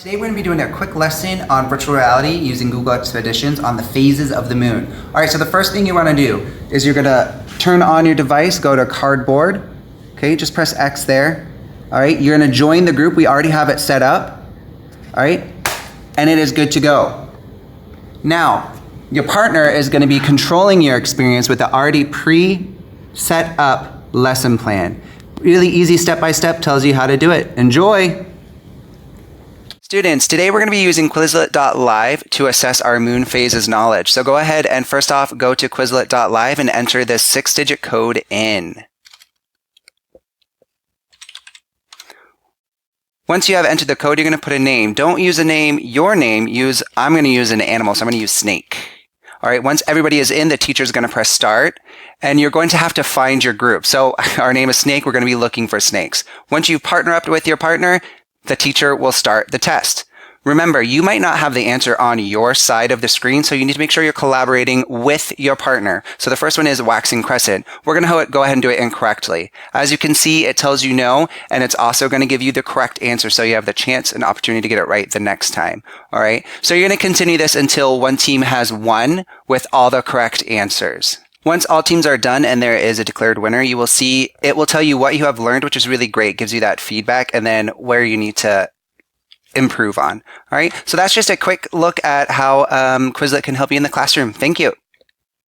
Today we're going to be doing a quick lesson on virtual reality using Google Expeditions on the phases of the moon. Alright, so the first thing you want to do is you're going to turn on your device, go to cardboard, okay, just press X there. Alright, you're going to join the group, we already have it set up, alright, and it is good to go. Now, your partner is going to be controlling your experience with the already pre-set up lesson plan. Really easy step-by-step, tells you how to do it. Enjoy! Students, today we're going to be using Quizlet.live to assess our moon phases knowledge. So go ahead and first off, go to Quizlet.live and enter this 6-digit code in. Once you have entered the code, you're going to put a name. Don't use a name, your name, I'm going to use an animal, so I'm going to use snake. All right, once everybody is in, the teacher is going to press start, and you're going to have to find your group. So our name is Snake, we're going to be looking for snakes. Once you partner up with your partner, the teacher will start the test. Remember, you might not have the answer on your side of the screen, so you need to make sure you're collaborating with your partner. So the first one is waxing crescent. We're going to go ahead and do it incorrectly. As you can see, it tells you no, and it's also going to give you the correct answer, so you have the chance and opportunity to get it right the next time. All right, so you're going to continue this until one team has won with all the correct answers. Once all teams are done and there is a declared winner, you will see it will tell you what you have learned, which is really great. It gives you that feedback and then where you need to improve on. All right, so that's just a quick look at how Quizlet can help you in the classroom. Thank you.